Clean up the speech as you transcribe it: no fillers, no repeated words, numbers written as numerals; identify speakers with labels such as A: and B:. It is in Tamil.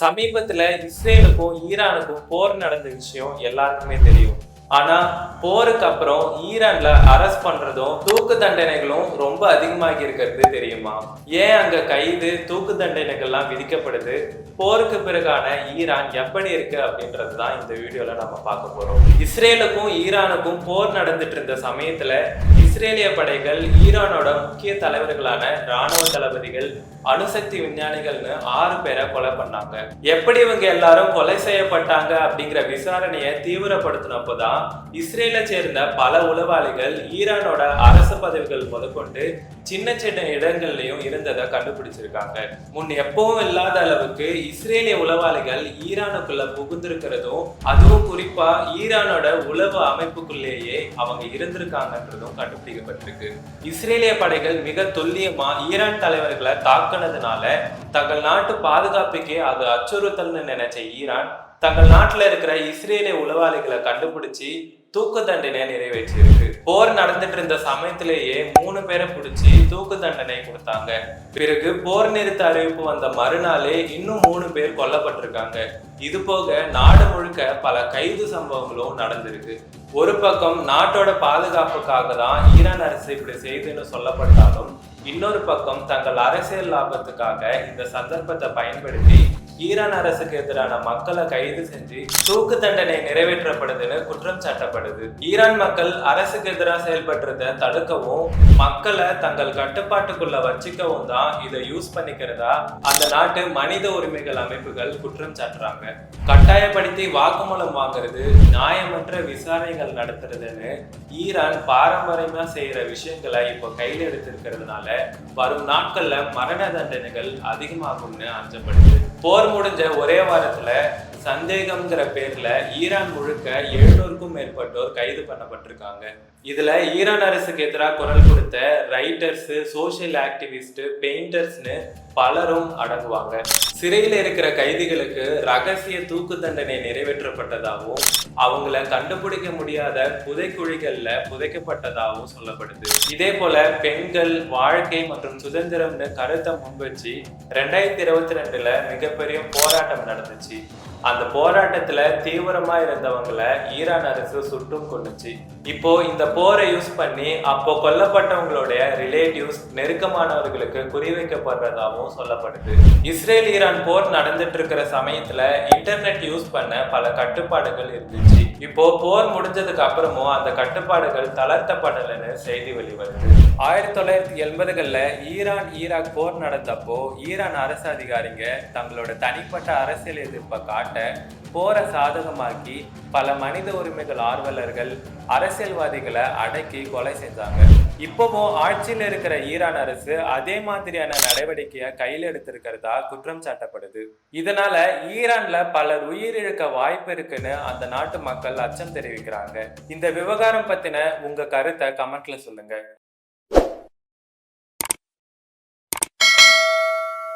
A: சமீபத்துல இஸ்ரேலுக்கும் ஈரானுக்கும் போர் நடந்த விஷயம் எல்லாருக்குமே தெரியும். ஆனா போருக்கு அப்புறம் ஈரான்ல அரெஸ்ட் பண்றதும் தூக்கு தண்டனைகளும் ரொம்ப அதிகமாகி இருக்கிறது தெரியுமா? ஏன் அங்க கைது தூக்கு தண்டனைகள்லாம் விதிக்கப்படுது? போருக்கு பிறகான ஈரான் எப்படி இருக்கு அப்படின்றது தான் இந்த வீடியோல நம்ம பார்க்க போறோம். இஸ்ரேலுக்கும் ஈரானுக்கும் போர் நடந்துட்டு இருந்த சமயத்துல இஸ்ரேலிய படைகள் ஈரானோட முக்கிய தலைவர்களான ராணுவ தளபதிகள், அணுசக்தி விஞ்ஞானிகள்னு 6 பேரை கொலை பண்ணாங்க. எப்படி இவங்க எல்லாரும் கொலை செய்யப்பட்டாங்க அப்படிங்கிற விசாரணையை தீவிரப்படுத்தினப்போதான் இஸ்ரேலை சேர்ந்த பல உளவாளிகள் ஈரானோட அரசு பதவிகள் முதற்கொண்டு சின்ன சின்ன இடங்கள்லயும் இருந்ததை கண்டுபிடிச்சிருக்காங்க. முன் எப்பவும் இல்லாத அளவுக்கு இஸ்ரேலிய உளவாளிகள் ஈரானுக்குள்ள புகுந்திருக்கிறதும், அதுவும் குறிப்பா ஈரானோட உளவு அமைப்புக்குள்ளேயே அவங்க இருந்திருக்காங்கன்றதும் கண்டுபிடிக்கப்பட்டிருக்கு. இஸ்ரேலிய படைகள் மிக துல்லியமா ஈரான் தலைவர்களை தாக்குனதுனால தங்கள் நாட்டு பாதுகாப்புக்கே அது அச்சுறுத்தல்னு நினைச்ச ஈரான் தங்கள் நாட்டுல இருக்கிற இஸ்ரேலிய உளவாளிகளை கண்டுபிடிச்சு தூக்கு தண்டனை நிறைவேற்றியிருக்கு. போர் நடந்துட்டு இருந்த சமயத்திலேயே 3 பேரை பிடிச்சி தூக்கு தண்டனை கொடுத்தாங்க. பிறகு போர் நிறுத்த அறிவிப்பு வந்த மறுநாளே இன்னும் 3 பேர் கொல்லப்பட்டிருக்காங்க. இது போக நாடு முழுக்க பல கைது சம்பவங்களும் நடந்திருக்கு. ஒரு பக்கம் நாட்டோட பாதுகாப்புக்காக தான் ஈரான் அரசு இப்படி செய்துன்னு சொல்லப்பட்டாலும், இன்னொரு பக்கம் தங்கள் அரசியல் லாபத்துக்காக இந்த சந்தர்ப்பத்தை பயன்படுத்தி ஈரான் அரசுக்கு எதிரான மக்களை கைது செஞ்சு தூக்கு தண்டனை நிறைவேற்றப்படுதுன்னு குற்றம் சாட்டப்படுது. ஈரான் மக்கள் அரசுக்கு எதிராக செயல்படுறத தடுக்கவும், மக்களை தங்கள் கட்டுப்பாட்டுக்குள்ள வச்சுக்கவும் தான் இதை யூஸ் பண்ணிக்கிறதா அந்த நாட்டு மனித உரிமைகள் அமைப்புகள் குற்றம் சாட்டுறாங்க. கட்டாயப்படுத்தி வாக்குமூலம் வாங்குறது, நியாயமற்ற விசாரணைகள் நடத்துறதுன்னு ஈரான் பாரம்பரியமா செய்யற விஷயங்களை இப்போ கையில் எடுத்திருக்கிறதுனால வரும் நாட்கள்ல மரண தண்டனைகள் அதிகமாகும்னு அஞ்சப்படுது. போர் முடிஞ்ச ஒரே வாரத்துல சந்தேகம்ங்கிற பேர்ல ஈரான் முழுக்க 700க்கும் மேற்பட்டோர் கைது பண்ணப்பட்டிருக்காங்க. இதுல ஈரான் அரசுக்கு எதிராக குரல் கொடுத்த ரைட்டர்ஸ், சோசியல் ஆக்டிவிஸ்ட், பெயிண்டர்ஸ்னு பலரும் அடங்குவாங்க. சிறையில் இருக்கிற கைதிகளுக்கு ரகசிய தூக்கு தண்டனை நிறைவேற்றப்பட்டதாகவும், அவங்கள கண்டுபிடிக்க முடியாத புதைக்குழிகள்ல புதைக்கப்பட்டதாகவும் சொல்லப்படுது. இதே போல பெண்கள், வாழ்க்கை மற்றும் சுதந்திரம்னு கருத்தை முன்வச்சு 2022ல மிகப்பெரிய போராட்டம் நடந்துச்சு. அந்த போராட்டத்துல தீவிரமா இருந்தவங்களை ஈரான் அரசு சுட்டும் கொண்டுச்சு. இப்போ இந்த போரை யூஸ் பண்ணி அப்போ கொல்லப்பட்டவங்களுடைய ரிலேட்டிவ்ஸ், நெருக்கமானவர்களுக்கு குறிவைக்கப்படுறதாகவும் சொல்லப்படுது. இஸ்ரேல் ஈரான் போர் நடந்துட்டு இருக்கிற சமயத்துல இன்டர்நெட் யூஸ் பண்ண பல கட்டுப்பாடுகள் இருந்துச்சு. இப்போ போர் முடிஞ்சதுக்கு அப்புறமும் அந்த கட்டுப்பாடுகள் தளர்த்தப்படலன்னு செய்தி வெளிவருது. 1980களில் ஈரான் ஈராக் போர் நடந்தப்போ ஈரான் அரசு அதிகாரிங்க தங்களோட தனிப்பட்ட அரசியல் எதிர்ப்பை காட்ட போரை சாதகமாக்கி பல மனித உரிமைகள் ஆர்வலர்கள், அரசியல்வாதிகளை அடக்கி கொலை செஞ்சாங்க. இப்பவும் ஆட்சியில் இருக்கிற ஈரான் அரசு அதே மாதிரியான நடவடிக்கையை கையில் எடுத்திருக்கிறதா குற்றம் சாட்டப்படுது. இதனால ஈரான்ல பலர் உயிரிழக்க வாய்ப்பு இருக்குன்னு அந்த நாட்டு மக்கள் அச்சம் தெரிவிக்கிறாங்க. இந்த விவகாரம் பத்தின உங்க கருத்தை கமெண்ட்ல சொல்லுங்க.